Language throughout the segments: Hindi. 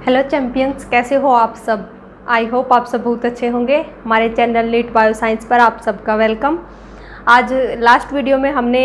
हेलो चैम्पियंस, कैसे हो आप सब। आई होप आप सब बहुत अच्छे होंगे। हमारे चैनल नीट बायोसाइंस पर आप सबका वेलकम। आज लास्ट वीडियो में हमने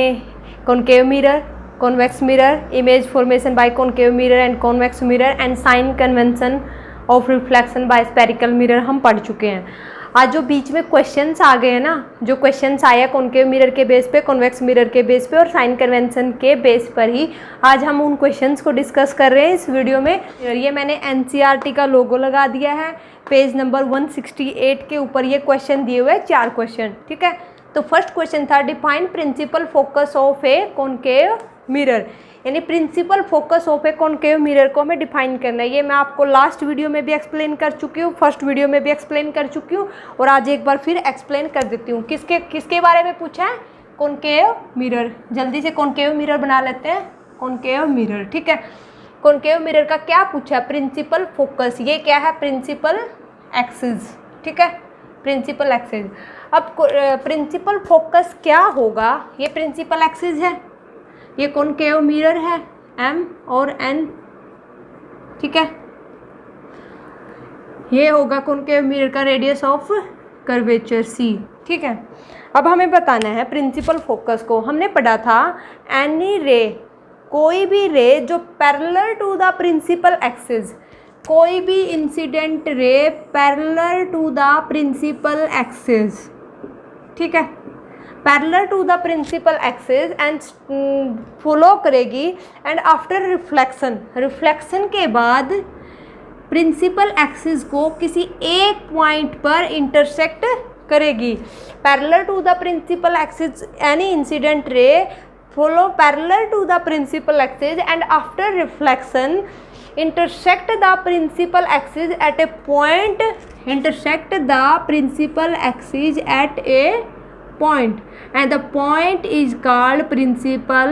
concave mirror, convex mirror, image formation by concave mirror and convex mirror and sign convention of reflection by spherical mirror हम पढ़ चुके हैं। आज जो बीच में क्वेश्चंस आ गए हैं ना, जो क्वेश्चंस आया कॉनकेव मिरर के बेस पे, कॉन्वेक्स मिरर के बेस पे और साइन कन्वेंशन के बेस पर ही आज हम उन क्वेश्चंस को डिस्कस कर रहे हैं इस वीडियो में। ये मैंने एनसीईआरटी का लोगो लगा दिया है। पेज नंबर 168 के ऊपर ये क्वेश्चन दिए हुए हैं, 4 क्वेश्चन, ठीक है। तो फर्स्ट क्वेश्चन था define principal focus of a concave mirror, यानी principal focus of a concave mirror को हमें डिफाइन करना है। ये मैं आपको लास्ट वीडियो में भी एक्सप्लेन कर चुकी हूँ, फर्स्ट वीडियो में भी एक्सप्लेन कर चुकी हूँ और आज एक बार फिर एक्सप्लेन कर देती हूँ। किसके बारे में पूछा है? Concave mirror. जल्दी से कॉनकेव मिरर बना लेते हैं। कॉनकेव मिरर, ठीक है। कॉनकेव मिरर का क्या पूछा है? Principal focus. ये क्या है? प्रिंसिपल एक्सिस, ठीक है, प्रिंसिपल एक्सिस। अब प्रिंसिपल फोकस क्या होगा? ये प्रिंसिपल एक्सिस है, ये कॉनकेव मिरर है M और N, ठीक है। ये होगा कॉनकेव मिरर का रेडियस ऑफ कर्वेचर C, ठीक है। अब हमें बताना है प्रिंसिपल फोकस को। हमने पढ़ा था एनी रे, कोई भी रे जो parallel to the principal axis, कोई भी incident ray parallel to the principal axis, ठीक है, parallel to the principal axis and follow करेगी एंड आफ्टर रिफ्लेक्शन, रिफ्लेक्शन के बाद प्रिंसिपल एक्सिस को किसी एक पॉइंट पर इंटरसेक्ट करेगी। Parallel to the principal axis any incident ray follow parallel to the principal axis and after reflection intersect the principal axis at a point, intersect the principal axis at a point and the point is called principal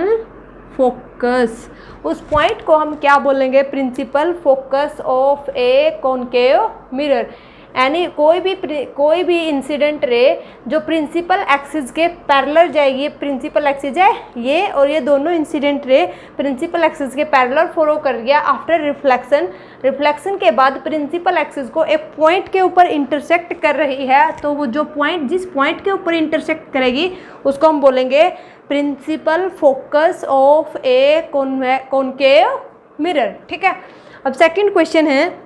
focus। उस पॉइंट को हम क्या बोलेंगे? Principal focus of a concave mirror. यानी कोई भी इंसिडेंट रे जो प्रिंसिपल एक्सिस के पैरेलल जाएगी, प्रिंसिपल एक्सिस है ये और ये दोनों इंसिडेंट रे प्रिंसिपल एक्सिस के पैरेलल फॉलो कर गया आफ्टर रिफ्लेक्शन। रिफ्लेक्शन के बाद प्रिंसिपल एक्सिस को एक पॉइंट के ऊपर इंटरसेक्ट कर रही है, तो वो जो पॉइंट जिस पॉइंट के ऊपर इंटरसेक्ट करेगी उसको हम बोलेंगे principal focus of a concave mirror, ठीक है। अब सेकेंड क्वेश्चन है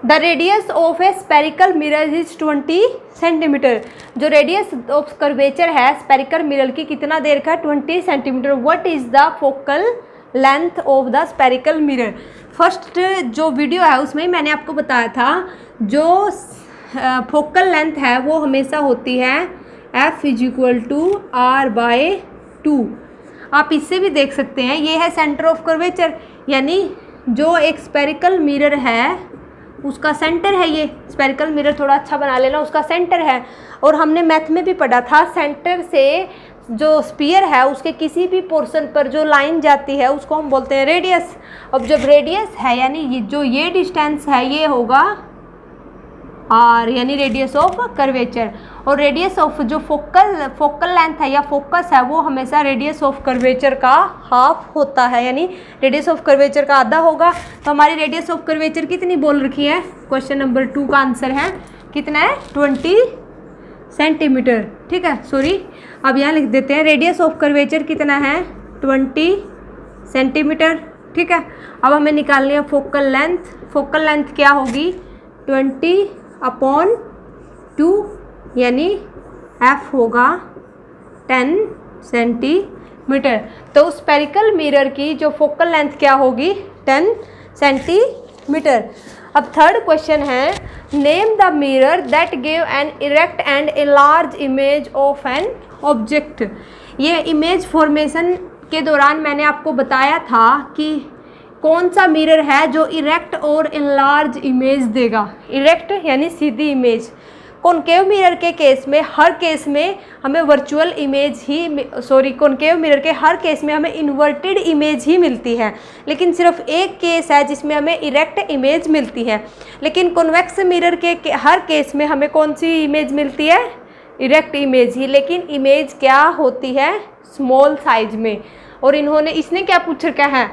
the radius of a spherical mirror is 20 centimetre. जो रेडियस ऑफ कर्वेचर है स्पेरिकल मिरर की कितना देर का? 20 centimetre. What is the focal length of the spherical mirror? First जो वीडियो है उसमें मैंने आपको बताया था जो फोकल लेंथ है वो हमेशा होती है F = R/2। आप इससे भी देख सकते हैं, ये है सेंटर ऑफ कर्वेचर, यानी जो एक स्पेरिकल मिरर है उसका सेंटर है। ये स्पेरिकल मिरर थोड़ा अच्छा बना लेना, उसका सेंटर है। और हमने मैथ में भी पढ़ा था सेंटर से जो स्फीयर है उसके किसी भी पोर्शन पर जो लाइन जाती है उसको हम बोलते हैं रेडियस। अब जब रेडियस है यानी ये डिस्टेंस है ये होगा R, यानी रेडियस ऑफ कर्वेचर। और रेडियस ऑफ जो फोकल लेंथ है या फोकस है वो हमेशा रेडियस ऑफ कर्वेचर का हाफ होता है, यानी रेडियस ऑफ कर्वेचर का आधा होगा। तो हमारी रेडियस ऑफ कर्वेचर कितनी बोल रखी है? क्वेश्चन नंबर 2 का आंसर है कितना है? 20 सेंटीमीटर, ठीक है। सॉरी, अब यहाँ लिख देते हैं रेडियस ऑफ कर्वेचर कितना है? 20 सेंटीमीटर, ठीक है। अब हमें निकालनी है फोकल लेंथ। फोकल लेंथ क्या होगी? 20/2, यानी F होगा 10 सेंटीमीटर। तो स्पेरिकल मिरर की जो फोकल लेंथ क्या होगी? 10 सेंटीमीटर। अब थर्ड क्वेश्चन है name the mirror that give an erect and a large image of an object. ये इमेज फॉर्मेशन के दौरान मैंने आपको बताया था कि कौन सा मिरर है जो इरेक्ट और इनलार्ज इमेज देगा। इरेक्ट यानी सीधी इमेज। कॉनकेव मिरर के केस में हर केस में हमें वर्चुअल इमेज ही कॉनकेव मिरर के हर केस में हमें इन्वर्टेड इमेज ही मिलती है, लेकिन सिर्फ एक केस है जिसमें हमें इरेक्ट इमेज मिलती है। लेकिन कॉन्वेक्स मिरर के हर केस में हमें कौन सी इमेज मिलती है? इरेक्ट इमेज ही, लेकिन इमेज क्या होती है? स्मॉल साइज में। और इसने क्या पूछ रखा है?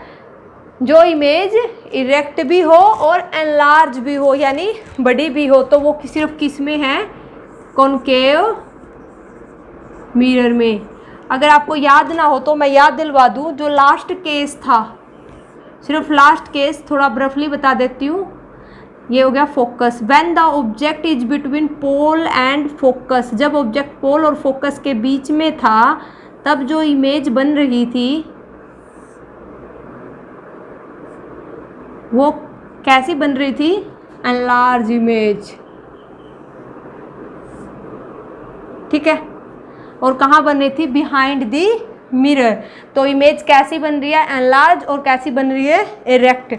जो इमेज इरेक्ट भी हो और एनलार्ज भी हो, यानी बड़ी भी हो, तो वो सिर्फ किस में है, कॉनकेव मिरर में। अगर आपको याद ना हो तो मैं याद दिलवा दूँ, जो लास्ट केस था, सिर्फ लास्ट केस थोड़ा ब्रफली बता देती हूँ। ये हो गया focus. When the object is between pole and focus, जब ऑब्जेक्ट पोल और फोकस के बीच में था तब जो इमेज बन रही थी वो कैसी बन रही थी, एनलार्ज इमेज, ठीक है। और कहाँ बन रही थी, बिहाइंड दी मिरर। तो इमेज कैसी बन रही है, एनलार्ज, और कैसी बन रही है, इरेक्ट।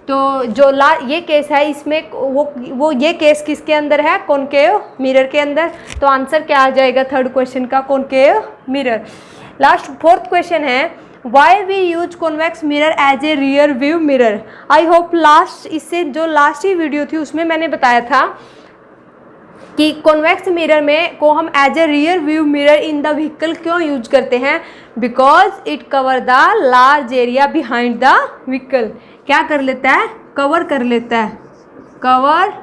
तो जो ये केस है इसमें वो ये केस किसके अंदर है, कॉनकेव मिरर के अंदर। तो आंसर क्या आ जाएगा थर्ड क्वेश्चन का, concave mirror. Last fourth question है, why we use convex mirror as a rear view mirror. I hope last, इससे जो लास्ट ही वीडियो थी उसमें मैंने बताया था कि कॉन्वेक्स मिरर में को हम as a rear view mirror in the vehicle क्यों यूज करते हैं, because it cover the large area behind the vehicle. क्या कर लेता है, कवर कर लेता है, cover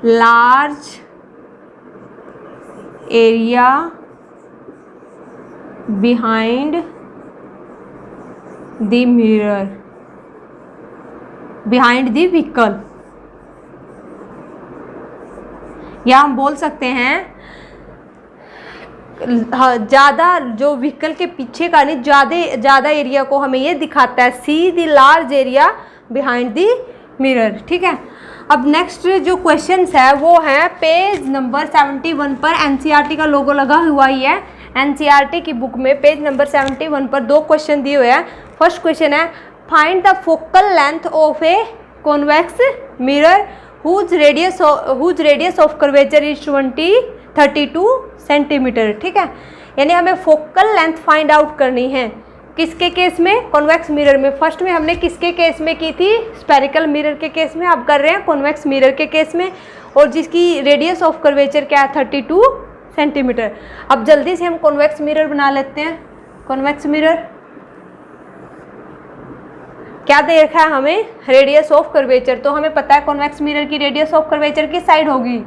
large area behind the mirror, behind the vehicle. या हम बोल सकते हैं ज़्यादा जो व्हीकल के पीछे का नहीं, ज़्यादा एरिया को हमें ये दिखाता है, see the large area behind the mirror, ठीक है। अब नेक्स्ट जो क्वेश्चंस है वो है पेज नंबर 71 पर, एनसीईआरटी का लोगो लगा हुआ ही है। एनसीईआरटी की बुक में पेज नंबर 71 पर 2 क्वेश्चन दिए हुए हैं। फर्स्ट क्वेश्चन है, find the focal length of a convex mirror whose radius of curvature is 32 centimetre, ठीक है। यानी हमें फोकल लेंथ फाइंड आउट करनी है, किसके केस में, कॉन्वेक्स मिरर में। फर्स्ट में हमने किसके केस में की थी, स्फेरिकल मिरर के केस में, अब कर रहे हैं कॉन्वेक्स मिरर के केस में, और जिसकी रेडियस ऑफ कर्वेचर क्या है, 32 सेंटीमीटर। अब जल्दी से हम कॉन्वेक्स मिरर बना लेते हैं। कॉन्वेक्स मिरर क्या दे रखा है हमें, रेडियस ऑफ कर्वेचर। तो हमें पता है कॉन्वेक्स मिरर की रेडियस ऑफ कर्वेचर किस साइड होगी,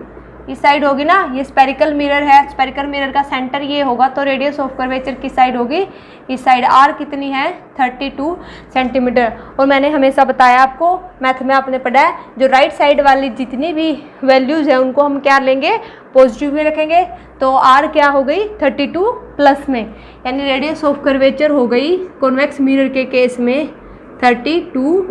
इस साइड होगी ना। ये स्पेरिकल मिरर है, स्पेरिकल मिरर का सेंटर ये होगा, तो रेडियस ऑफ कर्वेचर किस साइड होगी, इस साइड। आर कितनी है, 32 सेंटीमीटर। और मैंने हमेशा बताया आपको, मैथ में आपने पढ़ा है, जो राइट साइड वाली जितनी भी वैल्यूज़ है उनको हम क्या लेंगे, पॉजिटिव में रखेंगे। तो आर क्या हो गई, 32 प्लस में, यानी रेडियस ऑफ कर्वेचर हो गई कॉन्वेक्स मिरर के केस में 32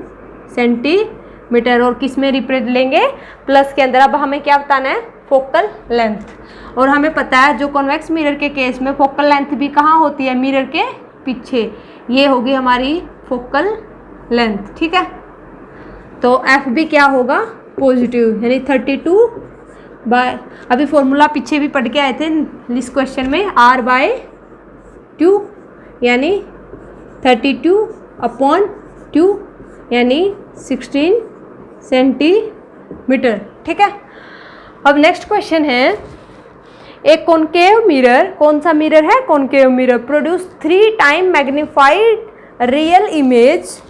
सेंटीमीटर। और किस में रिप्रेजेंट लेंगे, प्लस के अंदर। अब हमें क्या बताना है, फोकल लेंथ। और हमें पता है जो कॉन्वेक्स मिरर के केस में फोकल लेंथ भी कहाँ होती है, मिरर के पीछे। ये होगी हमारी फोकल लेंथ, ठीक है। तो एफ भी क्या होगा, पॉजिटिव, यानी 32 बाय, अभी फॉर्मूला पीछे भी पढ़ के आए थे इस क्वेश्चन में, R/2 यानी 32/2 यानी 16 सेंटीमीटर, ठीक है। अब नेक्स्ट क्वेश्चन है, एक कॉनकेव मिरर, कौन सा मिरर है, concave mirror, produce 3 time magnified real image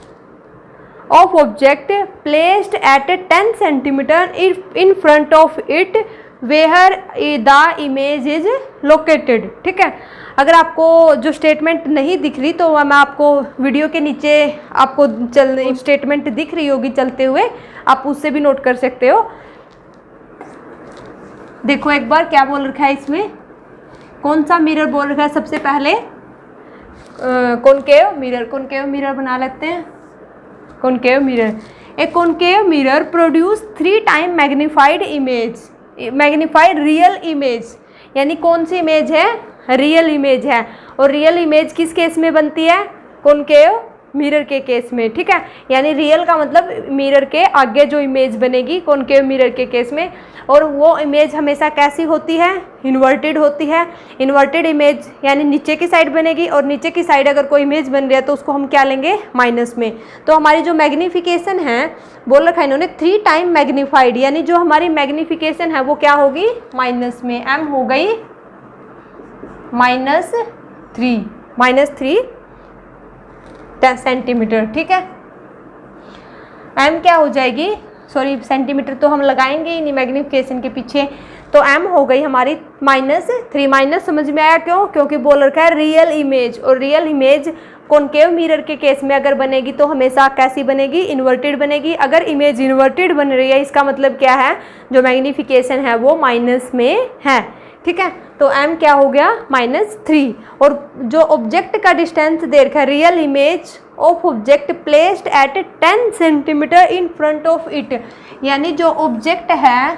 of object placed at 10 centimetre in front of it where the image is located, ठीक है। अगर आपको जो स्टेटमेंट नहीं दिख रही तो मैं आपको वीडियो के नीचे आपको स्टेटमेंट दिख रही होगी चलते हुए, आप उससे भी नोट कर सकते हो। देखो एक बार क्या बोल रखा है इसमें, कौन सा मिरर बोल रखा है, सबसे पहले कॉनकेव मिरर बना लेते हैं। कॉनकेव मिरर, ए concave mirror produce 3 time magnified real image, यानी कौन सी इमेज है, रियल इमेज है। और रियल इमेज किस केस में बनती है, कॉनकेव मिरर के केस में, ठीक है। यानी रियल का मतलब मिरर के आगे जो इमेज बनेगी कॉनकेव मिरर के केस में, और वो इमेज हमेशा कैसी होती है, इन्वर्टेड होती है। इन्वर्टेड इमेज यानी नीचे की साइड बनेगी, और नीचे की साइड अगर कोई इमेज बन रही है तो उसको हम क्या लेंगे, माइनस में। तो हमारी जो मैग्नीफिकेशन है, बोल रखा है इन्होंने 3 टाइम मैग्नीफाइड, यानी जो हमारी मैग्नीफिकेशन है वो क्या होगी, माइनस में, m हो गई -3 सेंटीमीटर, ठीक है। m क्या हो जाएगी, सॉरी सेंटीमीटर तो हम लगाएंगे ही नहीं मैग्नीफिकेशन के पीछे, तो m हो गई हमारी -3। माइनस समझ में आया क्यों, क्योंकि बोल रखा है रियल इमेज, और रियल इमेज कॉनकेव मिरर के केस में अगर बनेगी तो हमेशा कैसी बनेगी, इन्वर्टेड बनेगी। अगर इमेज इन्वर्टेड बन रही है इसका मतलब क्या है, जो मैग्नीफिकेशन है वो माइनस में है, ठीक है। तो m क्या हो गया -3। और जो ऑब्जेक्ट का डिस्टेंस दे रखा है, real image of object placed at 10 centimetre in front of it, यानी जो ऑब्जेक्ट है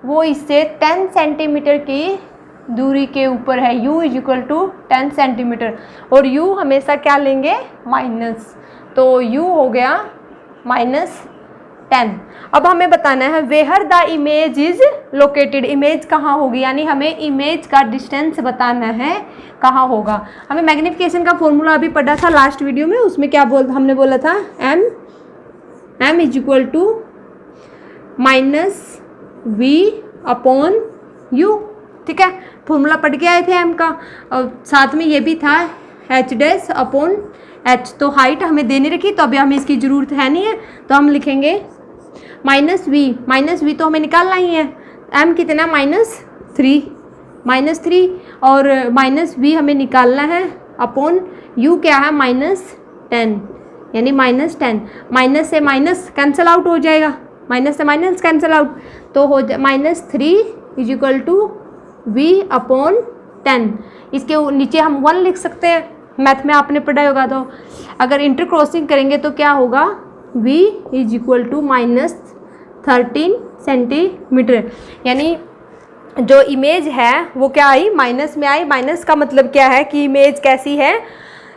वो इससे 10 सेंटीमीटर की दूरी के ऊपर है, u = 10 सेंटीमीटर, और u हमेशा क्या लेंगे, माइनस, तो u हो गया -10। अब हमें बताना है where the image is located, image कहाँ होगी, यानी हमें इमेज का डिस्टेंस बताना है कहाँ होगा। हमें मैग्नीफिकेशन का फॉर्मूला अभी पढ़ा था लास्ट वीडियो में, उसमें क्या हमने बोला था, m -v/u, ठीक है। फॉर्मूला पढ़ के आए थे m का, और साथ में ये भी था h'/h, तो हाइट हमें देनी रखी, तो अभी हमें इसकी ज़रूरत है नहीं है, तो हम लिखेंगे -v तो हमें निकालना ही है, m कितना -3 और -v हमें निकालना है अपॉन u क्या है -10, यानी -10, माइनस से माइनस कैंसिल आउट हो जाएगा, माइनस से माइनस कैंसिल आउट, तो हो जाए -3 = v/10। इसके नीचे हम 1 लिख सकते हैं, मैथ में आपने पढ़ा होगा, तो अगर इंटर क्रॉसिंग करेंगे तो क्या होगा, v = -13 सेंटीमीटर, यानी जो इमेज है वो क्या आई, माइनस में आई। माइनस का मतलब क्या है कि इमेज कैसी है,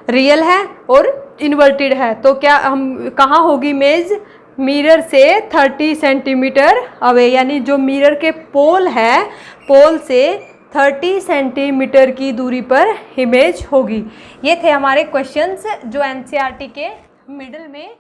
रियल है और इन्वर्टेड है, तो क्या हम कहाँ होगी इमेज, मिरर से 30 सेंटीमीटर अवे, यानी जो मिरर के पोल है, पोल से 30 सेंटीमीटर की दूरी पर इमेज होगी। ये थे हमारे क्वेश्चंस जो एनसीईआरटी के मिडिल में